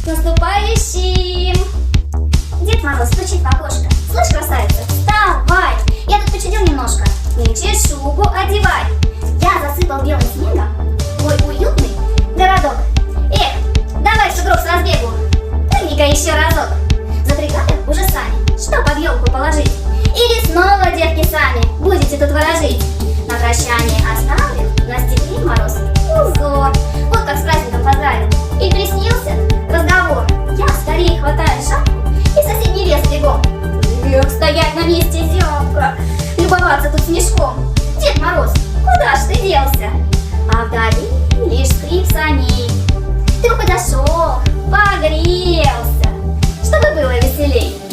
С наступающим! Дед Мороз стучит в окошко. Слышь, красавица, вставай! Я тут почудил немножко. Нынче шубу одевай. Я засыпал белым снегом твой уютный городок. Эх, давай сугроб с разбегу. Прыгни-ка еще разок. Запрягаю уже сами, что под елку положить. Или снова, девки, сами будете тут ворожить. На прощание оставлю на стекле Мороз узор. Вот как с праздником поздравил. И приснился разговор. Я скорее хватаю шапку и в соседний лес бегом. Эх, стоять на месте, зябко, любоваться тут снежком. Дед Мороз, куда ж ты делся? А вдали лишь скрип саней. Ты бы подошел, погрелся, чтобы было веселей.